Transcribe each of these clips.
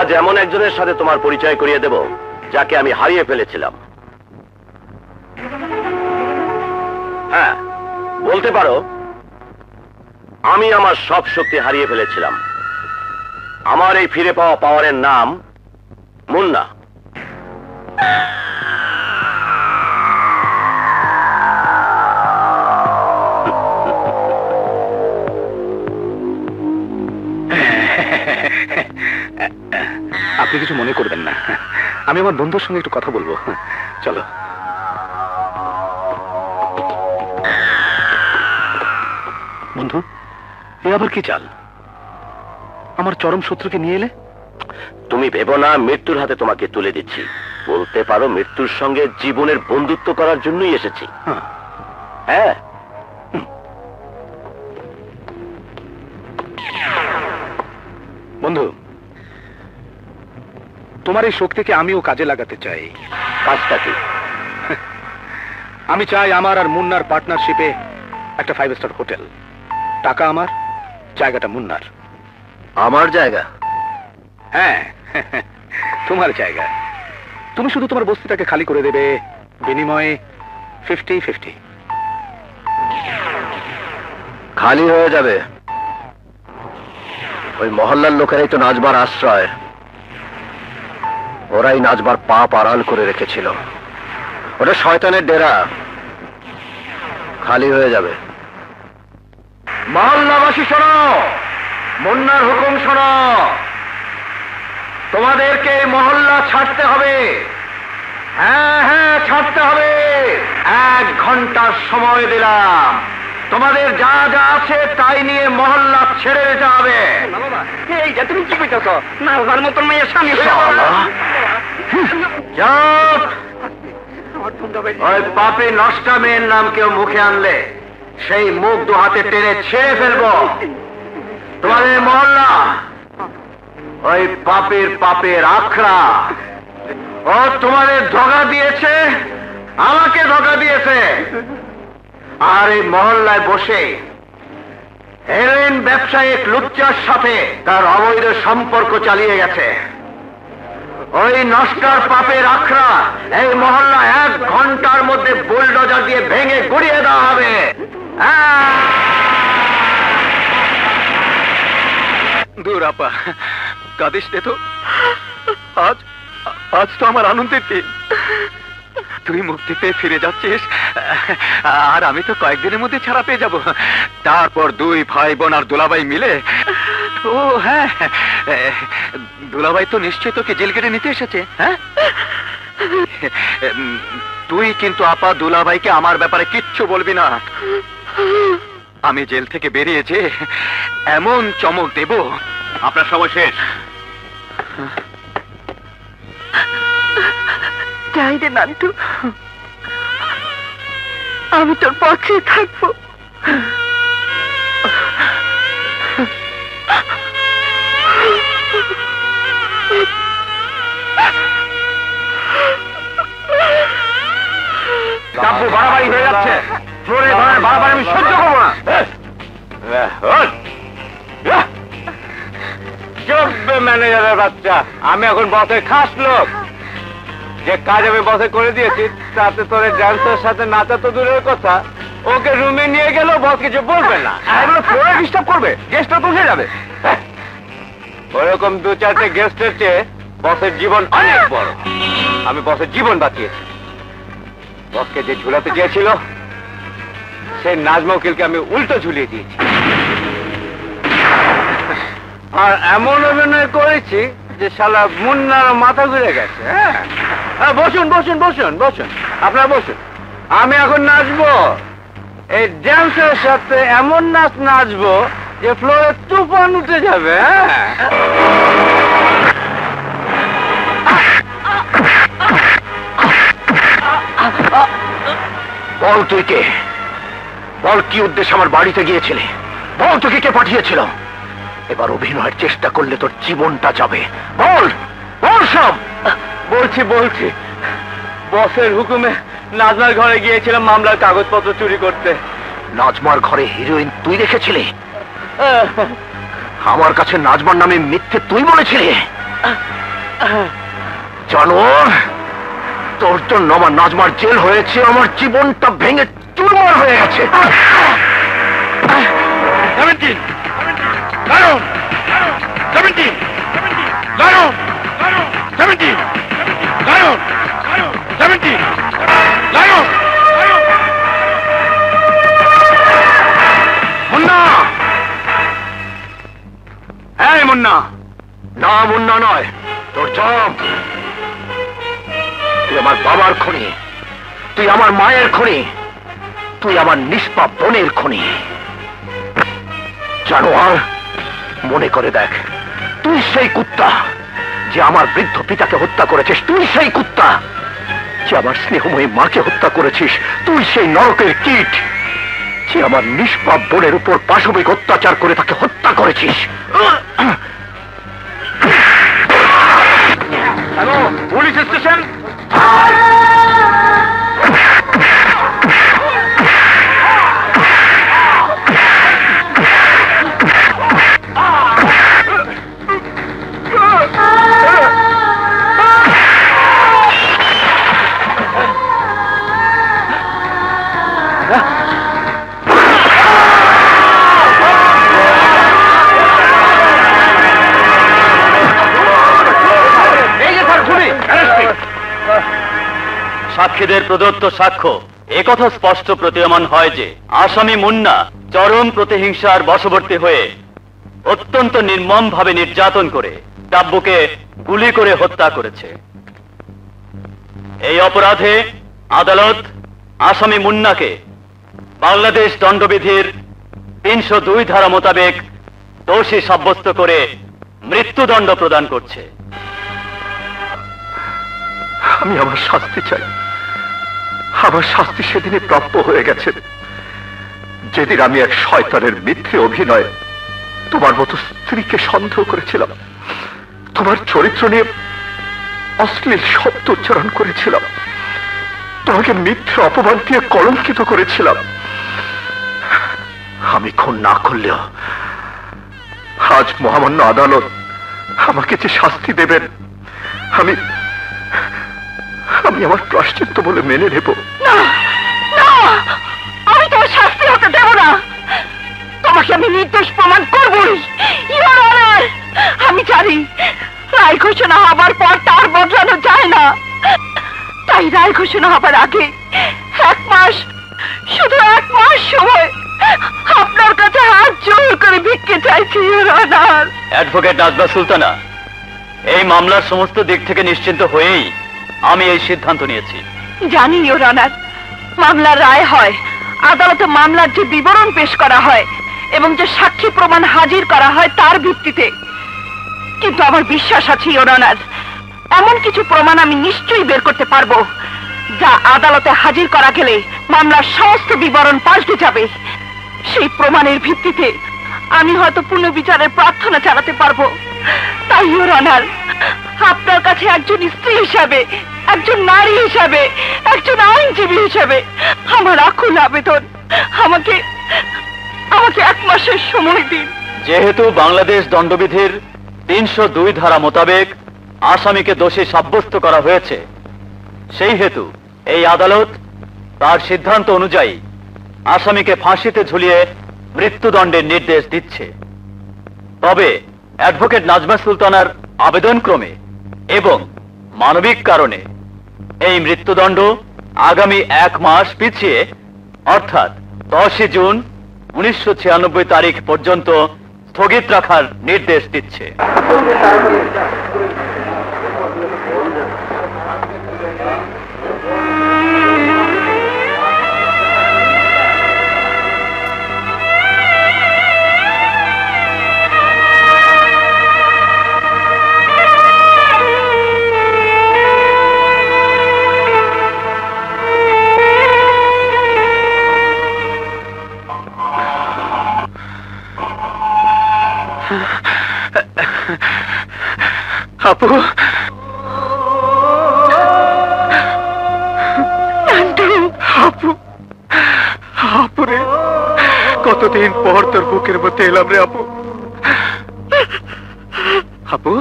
আজ এমন একজনের সাথে তোমার পরিচয় করিয়ে দেব যাকে আমি হারিয়ে ফেলেছিলাম। হ্যাঁ, বলতে পারো আমি আমার সব শক্তি হারিয়ে ফেলেছিলাম। আমার এই ফিরে পাওয়া পাওয়ারের নাম মুন্না। আপনি কিছু মনে করবেন না, আমি আমার বন্ধুর সঙ্গে একটু কথা বলবো। চলো। বন্ধু, এ আবার কি চাল? আমার চরম শত্রুকে নিয়ে এলে? তুমি ভেবো না মৃত্যুর হাতে তোমাকে তুলে দিচ্ছি। বলতে পারো মৃত্যুর সঙ্গে জীবনের বন্ধুত্ব করার জন্যই এসেছি। হ্যাঁ, বন্ধু, তোমার এই শক্তিকে আমিও কাজে লাগাতে চাই। কাজটা কি? আমি চাই আমার আর মুন্নার পার্টনারশিপে একটা 5 স্টার হোটেল। টাকা আমার, জায়গাটা মুন্নার। আমার জায়গা? হ্যাঁ, তোমার জায়গা। তুমি শুধু তোমার বস্তিটাকে খালি করে দেবে, বিনিময়ে 50-50। খালি হয়ে যাবে? ওই মহল্লার লোকেরাই তো নাজবার আশ্রয়। ওরাই নাজবার পাপ আড়াল করে রেখেছিল। ওটা শয়তানের ডেরা। খালি হয়ে যাবে। মহল্লাবাসী শোনো, মুন্নার হুকুম শোনো। তোমাদেরকে মহল্লা ছাড়তে হবে। হ্যাঁ হ্যাঁ, ছাড়তে হবে। 1 ঘন্টার সময় দিলাম। তোমাদের যা যা আছে তাই নিয়ে মহল্লা ছেড়ে যেতে হবে। এইটা তুমি কি কইতেছ? না ওর মতন মেয়ের স্বামী ওই পাপি নষ্টা মেয়ের নাম কেউ মুখে আনলে সেই মুখ 2 হাতে টেনে ছেড়ে ফেলবো। তোমাদের মহল্লা ওই পাপের আখড়া। ও তোমাদের ধোঁকা দিয়েছে, আমাকে ধোঁকা দিয়েছে। আর এই মহল্লায় বসে হেরোইন ব্যবসায়িক লুচ্চার সাথে তার অবৈধ সম্পর্ক চালিয়ে গেছে। ওই নষ্টার পাপের আখড়া এই মহল্লা 1 ঘন্টার মধ্যে বুলডোজার দিয়ে ভেঙে গুড়িয়ে দেওয়া হবে। দূর আপা, কাঁদিস নে তো। আজ তো আমার আনন্দের দিন। তুই মুক্তি পেয়ে ফিরে যাচ্ছিস, আর আমি তো কয়েকদিনের মধ্যে ছাড়া পেয়ে যাব। তারপর 2 ভাই বোন আর দুলাভাই মিলে। ও হ্যাঁ, দুলাভাই তো নিশ্চয়ই তোকে জেল কেটে নিতে এসেছে। হ্যাঁ, তুই কিন্তু আপা দুলাভাইকে আমার ব্যাপারে কিচ্ছু বলবি না। আমি জেল থেকে বেরিয়েছে এমন চমক দেব, আপনার সময় শেষ। যাই রে নান্টু, আমি তোর পক্ষে থাকবো। কাব্য বাড়াবাড়ি হয়ে যাচ্ছে। ফ্লোরে ধরনের বাড়াবাড়ি আমি সহ্য করবো না। চলবে ম্যানেজারের বাচ্চা। আমি এখন বসের খাস লোক। যে কাজ আমি বসে করে দিয়েছি তাতে তোর ড্যান্সের সাথে নাচা তো দূরের কথা, ওকে রুমে নিয়ে গেলেও বস কিছু বলবে না। এগুলো ফ্লোরে ডিস্টার্ব করবে, গেস্টটা তো উঠে যাবে। ওরকম 2-4টে গেস্টের চেয়ে বসের জীবন অনেক বড়। আমি বসের জীবন বাঁচিয়েছি। বসকে যে ঝুলাতে চেয়েছিল সেই নাজমা উকিলকে আমি উল্টো ঝুলিয়ে দিয়েছি। আর এমন অভিনয় করেছি যে শালা মুন্নার মাথা ঘুরে গেছে। হ্যাঁ, বসুন বসুন বসুন বসুন, আপনারা বসুন। আমি এখন নাচবো। এই ড্যান্সের সাথে এমন নাচ নাচবো যে ফ্লোরে তুফান উঠে যাবে। বল তুই কে? বল কি উদ্দেশ্যে আমার বাড়িতে গিয়েছিলে? বল তোকে কে পাঠিয়েছিল? এবার অভিনয়ের চেষ্টা করলে তোর জীবনটা যাবে। বল বল সব। বলছি বসের হুকুমে নাজমার ঘরে গিয়েছিলাম মামলার কাগজপত্র চুরি করতে। নাজমার ঘরে হিরোইন তুই রেখেছিলি? আমার কাছে নাজমার নামে মিথ্যে তুই বলেছিলি? জানো, তোর জন্য আমার নাজমার জেল হয়েছে, আমার জীবনটা ভেঙে চুরমার হয়ে গেছে। 17 lion 17 lion 17 lion 17 lion. Munna! এই মুন্না! না, মুন্না নয়, তোর জম। তুই আমার বাবার খুনি, তুই আমার মায়ের খুনি, তুই আমার নিষ্পাপ বোনের খুনি। জানোয়ার, মনে করে দেখ, তুই সেই কুত্তা যে আমার বৃদ্ধ পিতাকে হত্যা করেছিস, তুই সেই কুত্তা যে আমার স্নেহময়ী মাকে হত্যা করেছিস, তুই সেই নরকের কীট যে আমার নিষ্পাপ বোনের উপর পাশবিক অত্যাচার করে তাকে হত্যা করেছিস। Hello, police station. সাক্ষীদের প্রদত্ত সাক্ষ্য একথা স্পষ্ট প্রতীয়মান হয় যে আসামি মুন্না চরম প্রতিহিংসার বশবর্তী হয়ে অত্যন্ত নির্মমভাবে নির্যাতন করে ডাব্বুকে গুলি করে হত্যা করেছে। এই অপরাধে আদালত আসামি মুন্নাকে বাংলাদেশ দণ্ডবিধির 302 ধারা মোতাবেক দোষী সাব্যস্ত করে মৃত্যুদণ্ড প্রদান করছে। আমি আমার শাস্তি চাই। আমার শাস্তি সেদিনই প্রাপ্য হয়ে গেছে, যেদিন আমি এক শয়তানের মিথ্যে অভিনয়ে তোমার মতো স্ত্রীকে সন্দেহ করেছিলাম, তোমার চরিত্র নিয়ে অশ্লীল শব্দ উচ্চারণ করেছিলাম, তোমাকে মিথ্যে অপমান দিয়ে কলঙ্কিত করেছিলাম। আমি খুন না করলেও আজ মহামান্য আদালত আমাকে যে শাস্তি দেবেন আমি আমার প্রায়শ্চিত্ত বলে মেনে নেব। না না, আমি তোমার শাস্তি হতে দেব না। তোমাকে আমি নির্দোষ প্রমাণ করবই। ইওর অনার, আমি জানি রায় ঘোষণা হবার পর তার বদলানো যায় না, তাই রায় ঘোষণা হবার আগে 1 মাস, শুধু 1 মাস সময় আপনার কাছে হাত জোর করে ভিক্ষে চাইছি। Your honour, advocate Najma Sultana, এই মামলার সমস্ত দিক থেকে নিশ্চিন্ত হয়েই আমি এই সিদ্ধান্ত নিয়েছি। জানি ইওর অনার, মামলার রায় হয়, আদালতে মামলার যে বিবরণ পেশ করা হয় এবং যে সাক্ষী প্রমাণ হাজির করা হয় তার ভিত্তিতে, কিন্তু আমার বিশ্বাস আছে ইওর অনার, এমন কিছু প্রমাণ আমি নিশ্চয়ই বের করতে পারবো যা আদালতে হাজির করা গেলে মামলার সমস্ত বিবরণ পাল্টে যাবে। সেই প্রমাণের ভিত্তিতে আমি হয়তো পুনর্বিচারের প্রার্থনা চালাতে পারবো। তাই ইওর অনার, আপনার কাছে একজন স্ত্রী হিসাবে, একজন নারী হিসাবে, একজন আইনজীবী হিসাবে আমার আকুল আবেদন, আমাকে 1 মাসের সময় দিন। যেহেতু বাংলাদেশ দণ্ডবিধির 302 ধারা মোতাবেক আসামিকে দোষী সাব্যস্ত করা হয়েছে, সেই হেতু এই আদালত তার সিদ্ধান্ত অনুযায়ী আসামিকে ফাঁসিতে ঝুলিয়ে মৃত্যুদণ্ডের নির্দেশ দিচ্ছে। তবে অ্যাডভোকেট নাজমা সুলতানার আবেদন ক্রমে এবং মানবিক কারণে এই মৃত্যুদণ্ড আগামী 1 মাস পিছিয়ে অর্থাৎ 10 জুন 1996 তারিখ পর্যন্ত স্থগিত রাখার নির্দেশ দিচ্ছে। আপু, আপু, আপু রে, কতদিন পর তোর বুকের মধ্যে এলাম রে আপু। আপু,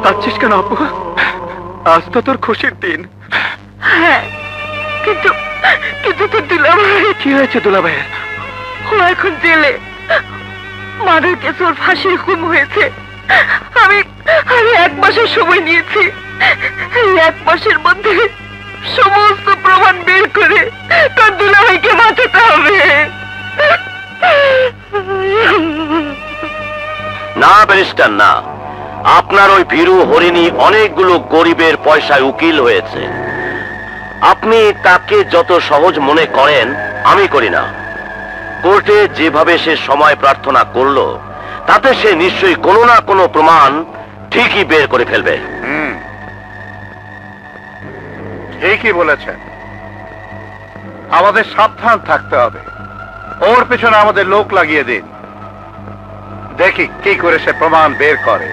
কাঁদছিস কেন আপু? আজ তো তোর খুশির দিন। হ্যাঁ, কিন্তু কিন্তু তো দুলাভাই, কি হয়েছে দুলাভাইয়ের? ও এখন জেলে। মার্ডার কেসে ওর ফাঁসির হুকুম হয়েছে। আমি আমি 1 মাসের সময় নিয়েছি। এই 1 মাসের মধ্যে সমস্ত প্রমাণ বের করে তোর দুলাভাইকে বাঁচাতে হবে। না ব্যারিস্টার না, আপনার ওই ভীরু হরিণী অনেকগুলো গরিবের পয়সায় উকিল হয়েছে। আপনি তাকে যত সহজ মনে করেন আমি করি না। কোর্টে যেভাবে সে সময় প্রার্থনা করলো তাতে সে নিশ্চয়ই কোনো না কোনো প্রমাণ ঠিকই বের করে ফেলবে। ঠিকই বলেছেন, আমাদের সাবধান থাকতে হবে। ওর পেছনে আমাদের লোক লাগিয়ে দিন, দেখি কি করে সে প্রমাণ বের করে।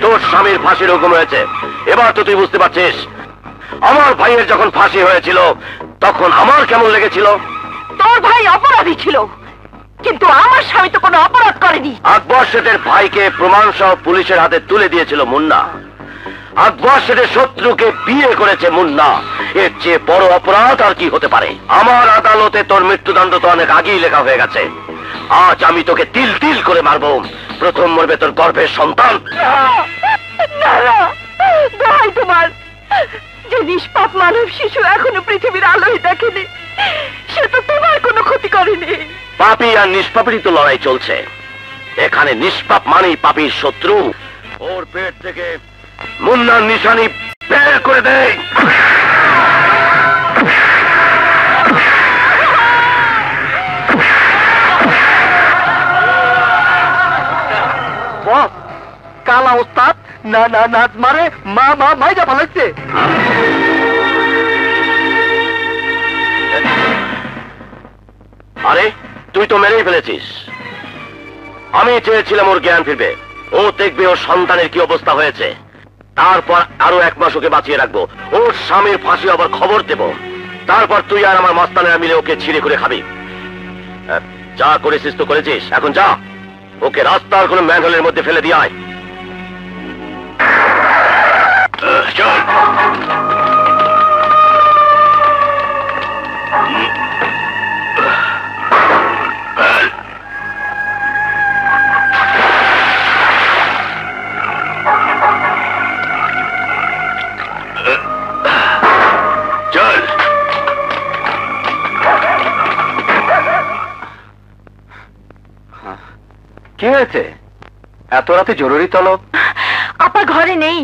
তোর স্বামীর ফাঁসির হুকুম হয়েছে, এবার তো তুই বুঝতে পারছিস। আমার ভাইয়ের যখন ফাঁসি হয়েছিল তখন আমার কেমন লেগেছিল। তোর ভাই অপরাধী ছিল, কিন্তু আমার স্বামী তো কোনো অপরাধ করেনি। আকবর শেঠের ভাইকে প্রমাণ সহ পুলিশের হাতে তুলে দিয়েছিল মুন্না। আকবর শেঠের শত্রুকে বিয়ে করেছে মুন্না। এর চেয়ে বড় অপরাধ আর কি হতে পারে? আমার আদালতে তোর মৃত্যুদণ্ড তো অনেক আগেই লেখা হয়ে গেছে। আজ আমি তোকে তিল তিল করে মারবো। প্রথম মরবে তোর গর্ভের সন্তান। দোহাই তোমার, যে নিষ্পাপ মানব শিশু এখনো পৃথিবীর আলোয় দেখেনি, সে তো তোমার কোনো ক্ষতি করেনি। পাপী আর নিষ্পাপেরই তো লড়াই চলছে। এখানে নিষ্পাপ মানেই পাপীর শত্রু। ওর পেট থেকে মুন্নার নিশানি বের করে দেয়। কালা ওস্তাদ না না নাচ মারে মা মা মাইজা ফেলাইছে। আরে তুই তো মেরেই ফেলেছিস। আমি চেয়েছিলাম ওর জ্ঞান ফিরবে, ও দেখবে ওর সন্তানের কি অবস্থা হয়েছে। তারপর আরো 1 মাস ওকে বাঁচিয়ে রাখবো, ওর স্বামীর ফাঁসি আবার খবর দেব। তারপর তুই আর আমার মাস্তানেরা মিলে ওকে ছিঁড়ে করে খাবি। যা করেছিস তো করেছিস, এখন যা ওকে রাস্তার কোনো ম্যানহোলের মধ্যে ফেলে দিয়ে আয়। চল। চল। কি হয়েছে? এত রাতে জরুরি তলব? আপা ঘরে নেই।